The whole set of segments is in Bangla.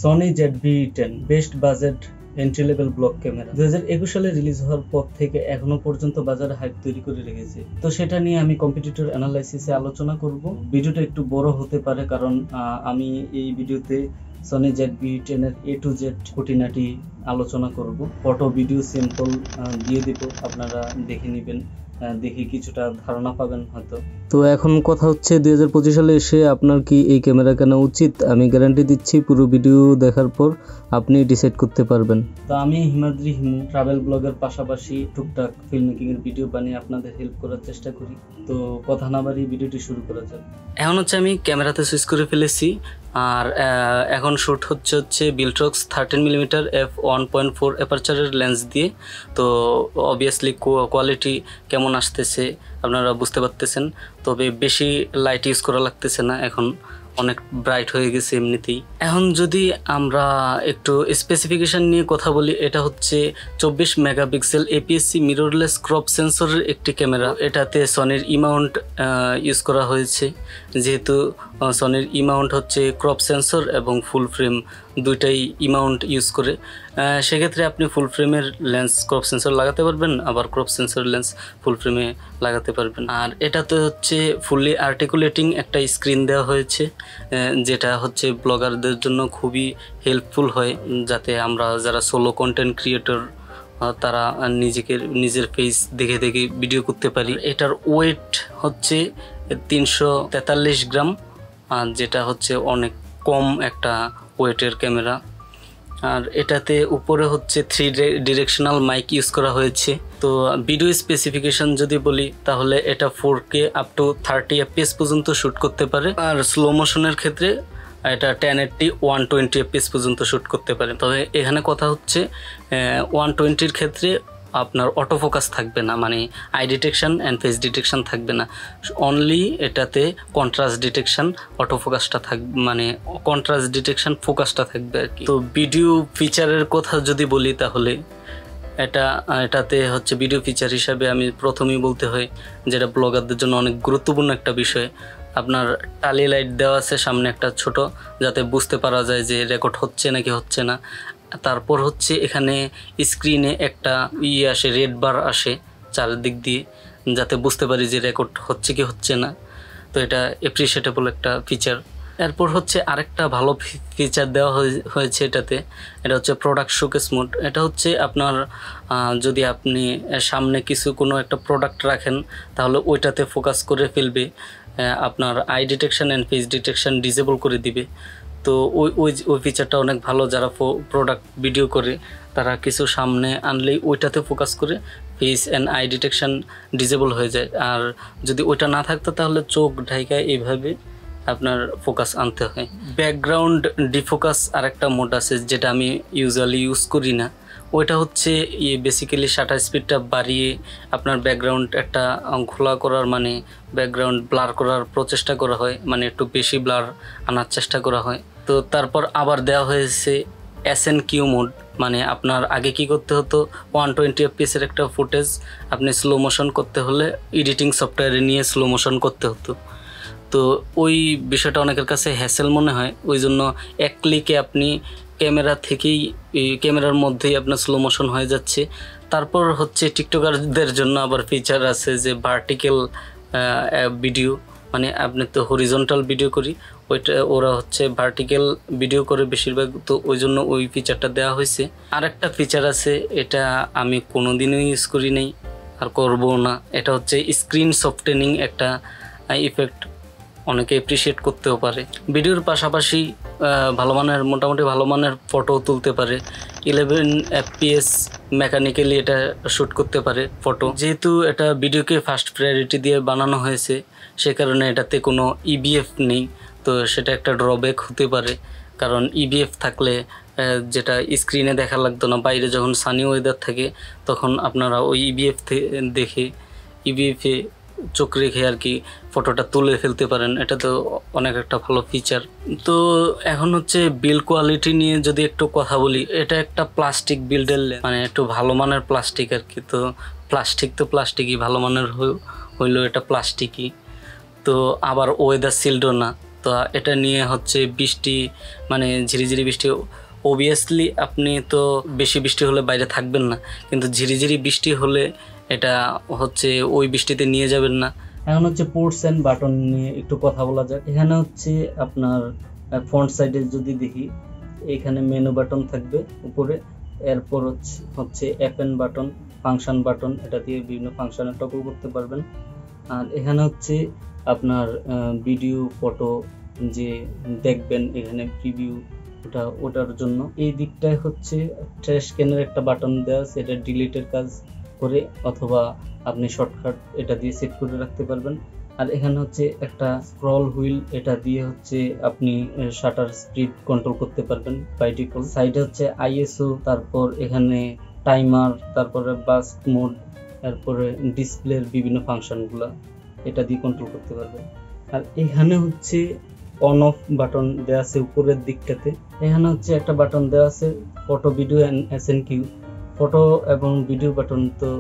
Sony ZV-10 best budget entry level vlog camera 2021 সালে রিলিজ হওয়ার পর থেকে এখনো পর্যন্ত বাজারে হাইপ তৈরি করে রেখেছে। তো সেটা নিয়ে আমি কম্পিটিটর অ্যানালাইসিসে আলোচনা করব। ভিডিওটা একটু বড় হতে পারে কারণ আমি এই ভিডিওতে সনি ZV-10 এর A to Z খুঁটিনাটি আলোচনা করব। ফটো ভিডিও স্যাম্পল দিয়ে দিব, আপনারা দেখে নেবেন, দেখে কিছুটা ধারণা পাবেন হয়তো। তো এখন কথা হচ্ছে 2025 সালে এসে আপনার কি এই ক্যামেরা কেনা উচিত? আমি গ্যারান্টি দিচ্ছি পুরো ভিডিও দেখার পর আপনি ডিসাইড করতে পারবেন। তো আমি হিমাদ্রি হিমু ট্রাভেল ব্লগের পাশাপাশি টুকটাক ফিল্ম মেকিং এর ভিডিও বানিয়ে আপনাদের হেল্প করার চেষ্টা করি। তো কথা না বাড়িয়ে ভিডিওটি শুরু করা যাক। এখন হচ্ছে আমি ক্যামেরাতে সুইচ করে ফেলেছি আর এখন শ্যুট হচ্ছে বিল্ট্রক্স 13mm f1.4 অ্যাপারচারের লেন্স দিয়ে। তো অবভিয়াসলি কোয়ালিটি কেমন আসতেছে আপনারা বুঝতে পারতেছেন, তবে বেশি লাইট ইউজ করা লাগতেছে না, এখন অনেক ব্রাইট হয়ে গেছে এমনিতেই। এখন যদি আমরা একটু স্পেসিফিকেশন নিয়ে কথা বলি, এটা হচ্ছে 24 মেগাপিক্সেল APS-C মিররলেস ক্রপ সেন্সরের একটি ক্যামেরা। এটাতে সনির E-mount ইউজ করা হয়েছে, যেহেতু সনির E-mount হচ্ছে ক্রপ সেন্সর এবং ফুল ফ্রেম দুইটাই E-mount ইউজ করে। সেক্ষেত্রে আপনি ফুল ফ্রেমের লেন্স ক্রপ সেন্সর লাগাতে পারবেন, আবার ক্রপ সেন্সর লেন্স ফুল ফ্রেমে লাগাতে পারবেন। আর এটাতে হচ্ছে ফুললি আর্টিকুলেটিং একটা স্ক্রিন দেওয়া হয়েছে, যেটা হচ্ছে ব্লগারদের জন্য খুবই হেল্পফুল হয়, যাতে আমরা যারা সোলো কন্টেন্ট ক্রিয়েটর তারা নিজের ফেস দেখে দেখে ভিডিও করতে পারি। এটার ওয়েট হচ্ছে 343 গ্রাম, যেটা হচ্ছে অনেক কম একটা ওয়েটের ক্যামেরা। আর এটাতে উপরে হচ্ছে 3 ডিরেকশনাল মাইক ইউজ করা হয়েছে। তো ভিডিও স্পেসিফিকেশন যদি বলি তাহলে এটা 4K আপ টু 30 FPS পর্যন্ত শ্যুট করতে পারে। আর স্লো মোশনের ক্ষেত্রে এটা 1080 120 FPS পর্যন্ত শ্যুট করতে পারে। তবে এখানে কথা হচ্ছে 120-র ক্ষেত্রে আপনার অটো ফোকাস থাকবে না, মানে I detection and face detection থাকবে না, অনলি এটাতে কন্ট্রাস্ট ডিটেকশন অটো ফোকাসটা থাকবে, মানে কন্ট্রাস্ট ডিটেকশন ফোকাসটা থাকবে আর কি। তো ভিডিও ফিচারের কথা যদি বলি তাহলে এটাতে হচ্ছে ভিডিও ফিচার হিসাবে আমি প্রথমেই বলতে হয় যেটা ব্লগারদের জন্য অনেক গুরুত্বপূর্ণ একটা বিষয়, আপনার টালি লাইট দেওয়া আছে সামনে একটা ছোট, যাতে বুঝতে পারা যায় যে রেকর্ড হচ্ছে নাকি হচ্ছে না। তারপর হচ্ছে এখানে স্ক্রিনে একটা আসে, রেড বার আসে চারিদিক দিয়ে, যাতে বুঝতে পারি যে রেকর্ড হচ্ছে কি হচ্ছে না। তো এটা অ্যাপ্রিশিয়েটেবল একটা ফিচার। এরপর হচ্ছে আরেকটা ভালো ফিচার দেওয়া হয়েছে এটাতে, এটা হচ্ছে প্রোডাক্ট শোকেস মোড। এটা হচ্ছে আপনার যদি আপনি সামনে কোনো একটা প্রোডাক্ট রাখেন তাহলে ওইটাতে ফোকাস করে ফেলবে, আপনার I detection and face detection disable করে দিবে। তো ওই ফিচারটা অনেক ভালো, যারা প্রোডাক্ট ভিডিও করে তারা কিছু সামনে আনলেই ওইটাতে ফোকাস করে face and I detection disable হয়ে যায়। আর যদি ওইটা না থাকতো তাহলে চোখ ঢাকায় এইভাবে আপনার ফোকাস আনতে হয়। ব্যাকগ্রাউন্ড ডিফোকাস আরেকটা মোড আছে, যেটা আমি ইউজুয়ালি ইউজ করি না। ওইটা হচ্ছে বেসিক্যালি শাটার স্পিডটা বাড়িয়ে আপনার ব্যাকগ্রাউন্ড একটা ঘোলা করার, মানে ব্যাকগ্রাউন্ড ব্লার করার প্রচেষ্টা করা হয়, মানে একটু বেশি ব্লার আনার চেষ্টা করা হয়। তো তারপর আবার দেওয়া হয়েছে SNQ মোড, মানে আপনার আগে কি করতে হতো, 120 FPS এর একটা ফুটেজ আপনি স্লো মোশন করতে হলে এডিটিং সফটওয়্যারে নিয়ে স্লো মোশন করতে হতো। তো ওই বিষয়টা অনেকের কাছে হ্যাসেল মনে হয়, ওই জন্য এক ক্লিকে আপনি ক্যামেরার মধ্যেই আপনার স্লো মোশন হয়ে যাচ্ছে। তারপর হচ্ছে টিকটকারদের জন্য আবার ফিচার আছে যে ভার্টিক্যাল ভিডিও, মানে আপনি তো হরিজন্টাল ভিডিও করি, ওরা হচ্ছে ভার্টিক্যাল ভিডিও করে বেশিরভাগ, তো ওই জন্য ওই ফিচারটা দেওয়া হয়েছে। আরেকটা ফিচার আছে, এটা আমি কোনোদিনও ইউজ করি নাই আর করবো না, এটা হচ্ছে স্ক্রিন সফটেনিং একটা ইফেক্ট, অনেকে অ্যাপ্রিসিয়েট করতেও পারে। ভিডিওর পাশাপাশি মোটামুটি ভালো মানের ফটো তুলতে পারে। 11 FPS মেকানিক্যালি এটা শ্যুট করতে পারে ফটো। যেহেতু এটা ভিডিওকে ফার্স্ট প্রায়োরিটি দিয়ে বানানো হয়েছে, সে কারণে এটাতে কোনো EBF নেই, তো সেটা একটা ড্রব্যাক হতে পারে। কারণ EBF থাকলে যেটা স্ক্রিনে দেখা লাগতো না, বাইরে যখন সানি ওয়েদার থাকে তখন আপনারা ওই EBF দেখে EBF-এ চোখ রেখে আর কি ফটোটা তুলে ফেলতে পারেন। এটা তো অনেক একটা ভালো ফিচার। তো এখন হচ্ছে বিল্ড কোয়ালিটি নিয়ে যদি একটু কথা বলি, এটা একটা প্লাস্টিক বিল্ডের, মানে একটু ভালো মানের প্লাস্টিক আর কি। তো প্লাস্টিকই ভালো মানের হইলো, এটা প্লাস্টিকই। তো আবার ওয়েদার সিল্ডও না, তো এটা নিয়ে হচ্ছে বৃষ্টি মানে ঝিরিঝিরি বৃষ্টি, অবভিয়াসলি আপনি তো বেশি বৃষ্টি হলে বাইরে থাকবেন না, কিন্তু ঝিরিঝিরি বৃষ্টি হলে এটা হচ্ছে ওই বৃষ্টিতে নিয়ে যাবেন না। এখন হচ্ছে পোর্টস এন্ড বাটন নিয়ে একটু কথা বলা যাক। এখানে হচ্ছে আপনার ফ্রন্ট সাইডে যদি দেখি, এখানে মেনু বাটন থাকবে উপরে, এরপর হচ্ছে অ্যাপেন বাটন, ফাংশন বাটন, এটা দিয়ে বিভিন্ন ফাংশনে টগল করতে পারবেন। আর এখানে হচ্ছে আপনার ভিডিও ফটো যে দেখবেন এখানে প্রিভিউ ওটার জন্য। এই দিকটায় হচ্ছে ট্র্যাশ ক্যানের একটা বাটন দেওয়া আছে, এটা ডিলিটের কাজ করে, অথবা আপনি শর্টকাট এটা দিয়ে সেট করে রাখতে পারবেন। আর এখানে হচ্ছে একটা স্ক্রল হুইল, এটা দিয়ে হচ্ছে আপনি শাটার স্পিড কন্ট্রোল করতে পারবেন বাই ডিফল্ট। সাইডে হচ্ছে আইএসও, তারপর এখানে টাইমার, তারপরে বাস্ট মোড, তারপরে ডিসপ্লের বিভিন্ন ফাংশনগুলো এটা দিয়ে কন্ট্রোল করতে পারবেন। আর এখানে হচ্ছে অন অফ বাটন দেওয়া আছে উপরের দিকটাতে। এখানে হচ্ছে একটা বাটন দেওয়া আছে ফটো ভিডিও এন্ড এসএনকিউ। ফটো এবং ভিডিও বাটন তো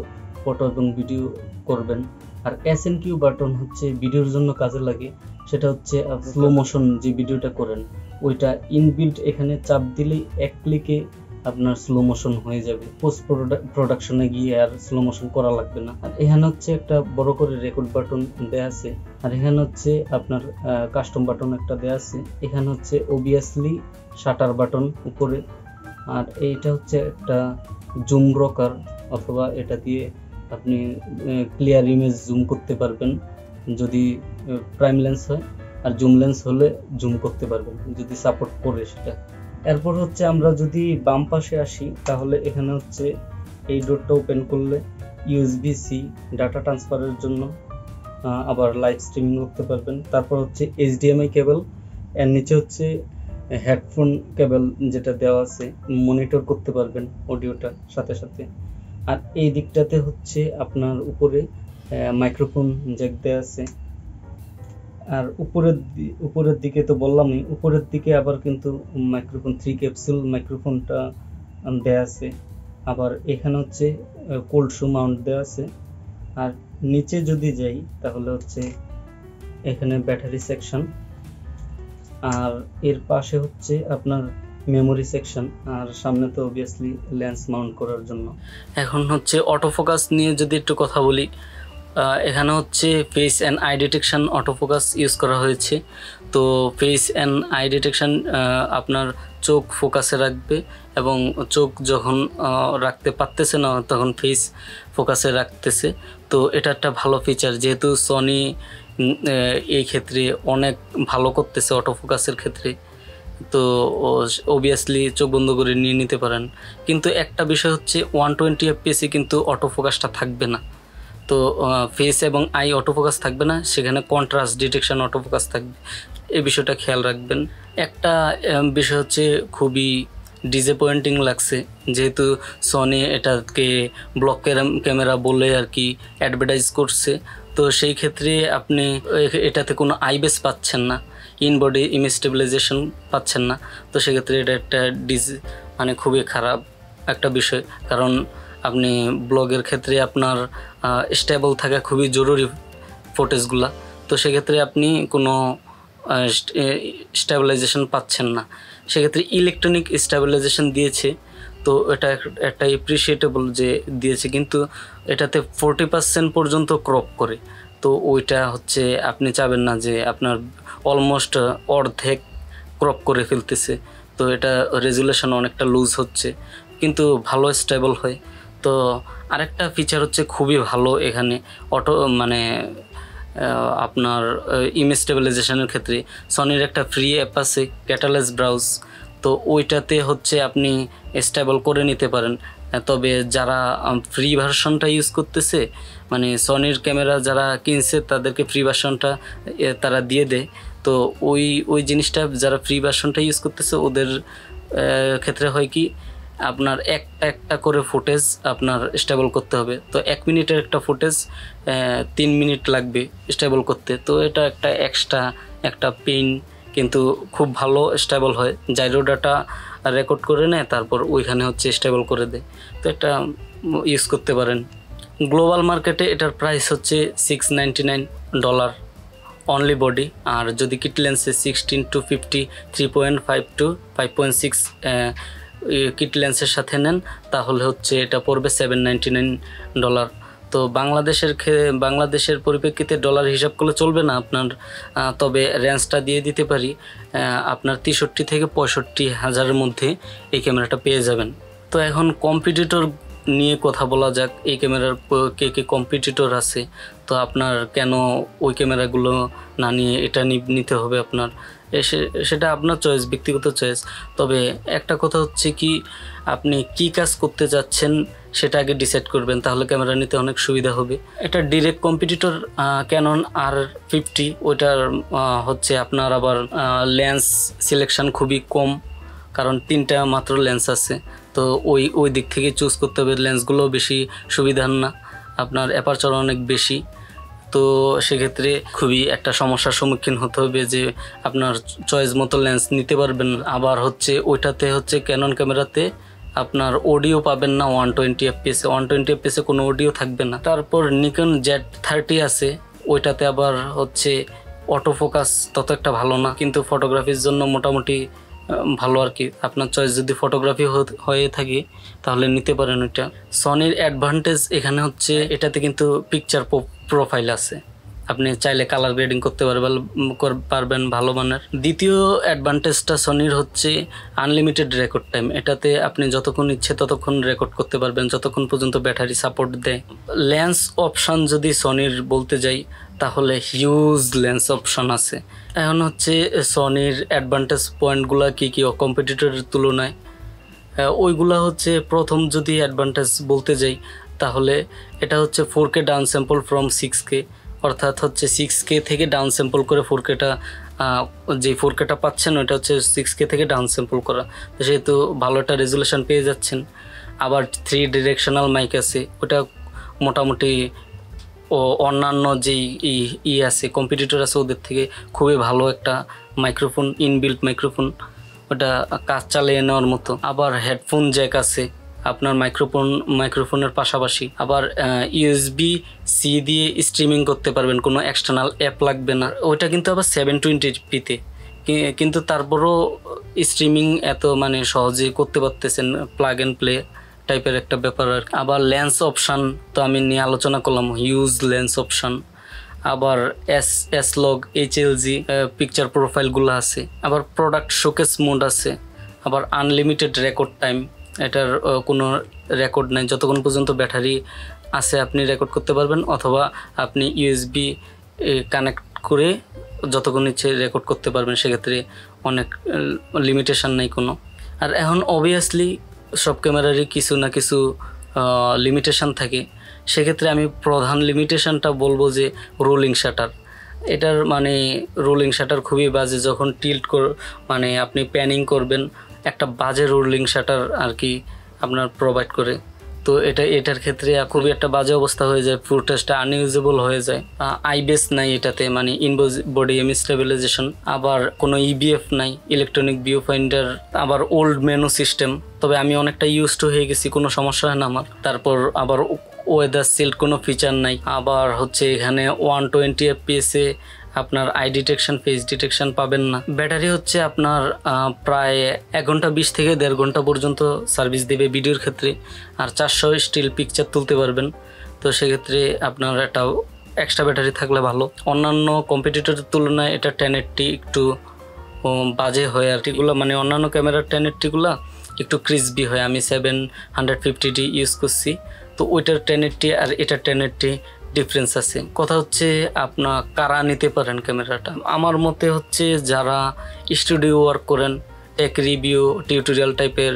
ফটো এবং ভিডিও করবেন, আর এসএনকিউ বাটন হচ্ছে ভিডিওর জন্য কাজে লাগে। সেটা হচ্ছে স্লো মোশন যে ভিডিওটা করেন ওইটা ইনবিল্ট, এখানে চাপ দিলেই এক ক্লিকে আপনার স্লো মোশন হয়ে যাবে, পোস্ট প্রোডাকশনে গিয়ে আর স্লো মোশন করা লাগবে না। আর এখানে হচ্ছে একটা বড় করে রেকর্ড বাটন দেয়া আছে। আর এখানে হচ্ছে আপনার কাস্টম বাটন একটা দেয়া আছে। এখানে হচ্ছে অবভিয়াসলি শাটার বাটন উপরে। আর এইটা হচ্ছে একটা জুম রকার, অথবা এটা দিয়ে আপনি ক্লিয়ার ইমেজ জুম করতে পারবেন যদি প্রাইম লেন্স হয়, আর জুম লেন্স হলে জুম করতে পারবেন যদি সাপোর্ট করে সেটা। এরপর হচ্ছে আমরা যদি বাম পাশে আসি, তাহলে এখানে হচ্ছে এই ডোরটা ওপেন করলে USB-C ডাটা ট্রান্সফারের জন্য, আবার লাইভ স্ট্রিমিং করতে পারবেন। তারপর হচ্ছে HDMI কেবল, এর নিচে হচ্ছে হেডফোন কেবল যেটা দেওয়া আছে, মনিটর করতে পারবেন অডিওটা সাথে সাথে। আর এই দিকটাতে হচ্ছে আপনার উপরে মাইক্রোফোন জ্যাক দেওয়া আছে। আর উপরের দিকে তো বললামই, উপরের দিকে আবার কিন্তু মাইক্রোফোন 3 ক্যাপসুল মাইক্রোফোনটা দেওয়া আছে। আবার এখানে হচ্ছে কোল্ড শু মাউন্ট দেওয়া আছে। আর নিচে যদি যাই তাহলে হচ্ছে এখানে ব্যাটারি সেকশন, আর এর পাশে হচ্ছে আপনার মেমোরি সেকশন, আর সামনে তো অবভিয়াসলি লেন্স মাউন্ট করার জন্য। এখন হচ্ছে অটোফোকাস নিয়ে যদি একটু কথা বলি, এখানে হচ্ছে face and I detection autofocus use করা হয়েছে। তো ফেস অ্যান্ড আই ডিটেকশন আপনার চোখ ফোকাসে রাখবে, এবং চোখ যখন রাখতে পারতেছে না তখন ফেস ফোকাসে রাখতেছে। তো এটা একটা ভালো ফিচার, যেহেতু সনি এই ক্ষেত্রে অনেক ভালো করতেছে অটোফোকাসের ক্ষেত্রে। তো অবভিয়াসলি চোখ বন্ধ করে নিয়ে নিতে পারেন। কিন্তু একটা বিষয় হচ্ছে 120 fps কিন্তু অটোফোকাসটা থাকবে না। তো ফেস এবং আই অটোফোকাস থাকবে না, সেখানে কন্ট্রাস্ট ডিটেকশন অটোফোকাস থাকবে, এই বিষয়টা খেয়াল রাখবেন। একটা বিষয় হচ্ছে খুবই ডিসঅ্যাপয়েন্টিং লাগছে, যেহেতু সনি এটাকে ব্লক ক্যামেরা বলে আর কি অ্যাডভার্টাইজ করছে। তো সেই ক্ষেত্রে আপনি এটাতে কোনো আইবেস পাচ্ছেন না, ইন বডি ইমেজ স্টেবিলাইজেশন পাচ্ছেন না। তো সেক্ষেত্রে এটা একটা মানে খুবই খারাপ একটা বিষয়, কারণ আপনি ব্লগের ক্ষেত্রে আপনার স্টেবল থাকা খুবই জরুরি ফুটেজগুলা। তো সেক্ষেত্রে আপনি কোনো স্টেবিলাইজেশন পাচ্ছেন না, সেক্ষেত্রে ইলেকট্রনিক স্টেবিলাইজেশন দিয়েছে। তো এটা একটা অ্যাপ্রিসিয়েটেবল যে দিয়েছে, কিন্তু এটাতে 40% পর্যন্ত ক্রপ করে। তো ওইটা হচ্ছে আপনি চাবেন না যে আপনার অলমোস্ট অর্ধেক ক্রপ করে ফেলতেছে। তো এটা রেজুলেশন অনেকটা লুজ হচ্ছে, কিন্তু ভালো স্টেবল হয়। তো আরেকটা ফিচার হচ্ছে খুবই ভালো এখানে মানে আপনার ইমেজ স্টেবিলাইজেশনের ক্ষেত্রে সনির একটা ফ্রি অ্যাপ আছে ক্যাটালাইজ ব্রাউজ। তো ওইটাতে হচ্ছে আপনি স্টেবল করে নিতে পারেন। তবে যারা ফ্রি ভার্সনটা ইউজ করতেছে, মানে সনির ক্যামেরা যারা কিনছে তাদেরকে ফ্রি ভার্সনটা তারা দিয়ে দেয়। তো ওই জিনিসটা যারা ফ্রি ভার্সনটা ইউজ করতেছে ওদের ক্ষেত্রে হয় কি, আপনার একটা করে ফুটেজ আপনার স্টেবল করতে হবে। তো 1 মিনিটের একটা ফুটেজ 3 মিনিট লাগবে স্টেবল করতে। তো এটা একটা এক্সট্রা একটা পেইন, কিন্তু খুব ভালো স্টেবল হয়। জাইরো ডাটা রেকর্ড করে নেয়, তারপর ওইখানে হচ্ছে স্টেবল করে দেয়। তো এটা ইউজ করতে পারেন। গ্লোবাল মার্কেটে এটার প্রাইস হচ্ছে $699, অনলি বডি। আর যদি কিট লেন্সে 16 to 50 3.5 to 5.6 কিট লেন্সের সাথে নেন তাহলে হচ্ছে এটা পড়বে $799। তো বাংলাদেশের পরিপ্রেক্ষিতে ডলার হিসাব করলে চলবে না আপনার, তবে রেঞ্জটা দিয়ে দিতে পারি, আপনার 63 থেকে 65 হাজারের মধ্যে এই ক্যামেরাটা পেয়ে যাবেন। তো এখন কম্পিটিটর নিয়ে কথা বলা যাক। এই ক্যামেরার কে কম্পিটিটর আছে, তো আপনার কেন ওই ক্যামেরাগুলো না নিয়ে এটা নিতে হবে আপনার, সেটা আপনার চয়েস, ব্যক্তিগত চয়েস। তবে একটা কথা হচ্ছে কি, আপনি কি কাজ করতে যাচ্ছেন সেটা আগে ডিসাইড করবেন, তাহলে ক্যামেরা নিতে অনেক সুবিধা হবে। এটা ডিরেক্ট কম্পিটিটর ক্যানন R50, ওইটার হচ্ছে আপনার আবার লেন্স সিলেকশন খুবই কম, কারণ 3টা মাত্র লেন্স আছে। তো ওই দিক থেকে চুজ করতে হবে। লেন্সগুলো বেশি সুবিধার না, আপনার অ্যাপারচার অনেক বেশি। তো সেক্ষেত্রে খুবই একটা সমস্যার সম্মুখীন হতে হবে যে আপনার চয়েস মতো লেন্স নিতে পারবেন। আবার হচ্ছে ওইটাতে হচ্ছে ক্যানন ক্যামেরাতে আপনার অডিও পাবেন না 120 fps, 120 fps কোনো অডিও থাকবে না। তারপর নিকন Z30 আছে, ওইটাতে আবার হচ্ছে অটো ফোকাস তত একটা ভালো না, কিন্তু ফটোগ্রাফির জন্য মোটামুটি ভালো আর কি। আপনার চয়েস যদি ফটোগ্রাফি হয়ে থাকে তাহলে নিতে পারেন ওইটা। সনির অ্যাডভান্টেজ এখানে হচ্ছে এটাতে কিন্তু পিকচার প্রোফাইল আছে, আপনি চাইলে কালার গ্রেডিং করতে পারবেন ভালো মানের। দ্বিতীয় অ্যাডভান্টেজটা সনির হচ্ছে আনলিমিটেড রেকর্ড টাইম। এটাতে আপনি যতক্ষণ ইচ্ছে ততক্ষণ রেকর্ড করতে পারবেন, যতক্ষণ পর্যন্ত ব্যাটারি সাপোর্ট দেয়। লেন্স অপশান যদি সনির বলতে যাই তাহলে হিউজ লেন্স অপশান আছে। এখন হচ্ছে সনির অ্যাডভান্টেজ পয়েন্টগুলো কী কী কম্পিটিটরের তুলনায়, ওইগুলা হচ্ছে প্রথম যদি অ্যাডভান্টেজ বলতে যাই তাহলে এটা হচ্ছে 4K down sample from 6K, অর্থাৎ হচ্ছে 6K থেকে ডাউন স্যাম্পল করে 4Kটা, যে 4Kটা পাচ্ছেন ওইটা হচ্ছে 6K থেকে ডাউন স্যাম্পল করা, তো সেহেতু ভালো একটা রেজুলেশন পেয়ে যাচ্ছেন। আবার 3 ডিরেকশনাল মাইক আছে, ওটা মোটামুটি অন্যান্য যেই আছে কম্পিটিটর আছে ওদের থেকে খুবই ভালো একটা মাইক্রোফোন, ইনবিল্ট মাইক্রোফোন, ওটা কাজ চালিয়ে নেওয়ার মতো। আবার হেডফোন জ্যাক আছে আপনার মাইক্রোফোনের পাশাপাশি। আবার USB-C দিয়ে স্ট্রিমিং করতে পারবেন, কোনো এক্সটার্নাল অ্যাপ লাগবে না। ওইটা কিন্তু আবার 720p-তে, কিন্তু তারপরও স্ট্রিমিং এত মানে সহজে করতে পারতেছেন, প্লাগ অ্যান্ড প্লে টাইপের একটা ব্যাপার আর। আবার লেন্স অপশান তো আমি নিয়ে আলোচনা করলাম, হিউজ লেন্স অপশান। আবার S-Log, HLG পিকচার প্রোফাইলগুলো আছে। আবার প্রোডাক্ট শোকেস মোড আছে। আবার আনলিমিটেড রেকর্ড টাইম, এটার কোনো রেকর্ড নাই, যতক্ষণ পর্যন্ত ব্যাটারি আছে আপনি রেকর্ড করতে পারবেন, অথবা আপনি USB কানেক্ট করে যতক্ষণ ইচ্ছে রেকর্ড করতে পারবেন, সেক্ষেত্রে অনেক লিমিটেশন নাই কোনো। আর এখন অবভিয়াসলি সব ক্যামেরারই কিছু না কিছু লিমিটেশন থাকে, সেক্ষেত্রে আমি প্রধান লিমিটেশনটা বলবো যে রোলিং শাটার। এটার মানে রোলিং শাটার খুবই বাজে, যখন মানে আপনি প্যানিং করবেন একটা বাজে রোলিং শাটার আর কি আপনার প্রোভাইড করে। তো এটার ক্ষেত্রে খুবই একটা বাজে অবস্থা হয়ে যায়, ফুটেজটা আনইউজেবল হয়ে যায়। আইবেস নাই এটাতে, মানে বডি ইমেজ স্টেবিলাইজেশন। আবার কোনো EBF নাই, ইলেকট্রনিক ভিউ ফাইন্ডার। আবার ওল্ড মেনু সিস্টেম, তবে আমি অনেকটা ইউজড হয়ে গেছি, কোনো সমস্যা হয় না আমার। তারপর আবার ওয়েদার সিল্ড কোনো ফিচার নাই। আবার হচ্ছে এখানে 120 fps-এ আপনার আই ডিটেকশন, ফেস ডিটেকশন পাবেন না। ব্যাটারি হচ্ছে আপনার প্রায় 1 ঘন্টা 20 থেকে 1.5 ঘন্টা পর্যন্ত সার্ভিস দেবে ভিডিওর ক্ষেত্রে। আর 400 স্টিল পিকচার তুলতে পারবেন, তো সেক্ষেত্রে আপনার একটা এক্সট্রা ব্যাটারি থাকলে ভালো। অন্যান্য কম্পিটিটরের তুলনায় এটা 1080 একটু বাজে হয় আর কিগুলো, মানে অন্যান্য ক্যামেরার 1080গুলো একটু ক্রিসপি হয়। আমি 750D ইউজ করছি, তো ওইটার 1080 আর এটার 1080 ডিফারেন্স আছে। কথা হচ্ছে আপনার কারা নিতে পারেন ক্যামেরাটা। আমার মতে হচ্ছে যারা স্টুডিও ওয়ার্ক করেন, টেক রিভিউ, টিউটোরিয়াল টাইপের,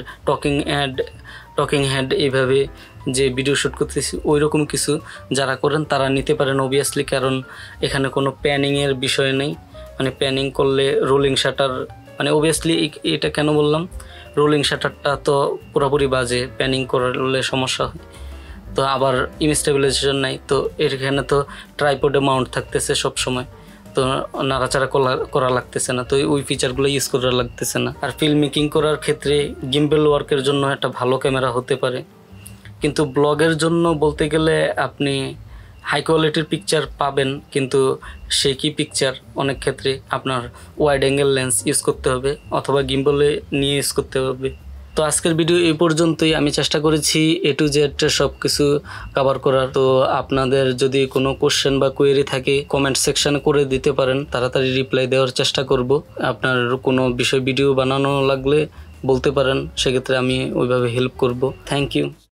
টকিং হেড এইভাবে যে ভিডিও শ্যুট করতেছি ওই রকম কিছু যারা করেন তারা নিতে পারেন অবভিয়াসলি, কারণ এখানে কোনো প্যানিংয়ের বিষয় নেই। মানে প্যানিং করলে রোলিং শাটার, মানে অবভিয়াসলি এটা কেন বললাম, রোলিং শাটারটা তো পুরোপুরি বাজে, প্যানিং করলে সমস্যা হয়। তো আবার ইমেজ স্টেবিলাইজেশন নাই, তো এখানে তো ট্রাইপডে মাউন্ট থাকতেছে সব সময়, তো নাড়াচাড়া করা লাগতেছে না, তো ওই ফিচারগুলো ইউজ করা লাগতেছে না। আর ফিল্ম মেকিং করার ক্ষেত্রে গিম্বেল ওয়ার্কের জন্য একটা ভালো ক্যামেরা হতে পারে, কিন্তু ব্লগের জন্য বলতে গেলে আপনি হাই কোয়ালিটির পিকচার পাবেন, কিন্তু সেই কি পিকচার অনেক ক্ষেত্রে আপনার ওয়াইড অ্যাঙ্গেল লেন্স ইউজ করতে হবে অথবা গিম্বলে নিয়ে ইউজ করতে হবে। তো আজকের ভিডিও এই পর্যন্তই। আমি চেষ্টা করেছি A to Z সব কিছু কভার করার। তো আপনাদের যদি কোনো কোশ্চেন বা কোয়েরি থাকে কমেন্ট সেকশনে করে দিতে পারেন, তাড়াতাড়ি রিপ্লাই দেওয়ার চেষ্টা করব। আপনার কোনো বিষয় ভিডিও বানানো লাগলে বলতে পারেন, সেক্ষেত্রে আমি ওইভাবে হেল্প করব। Thank you.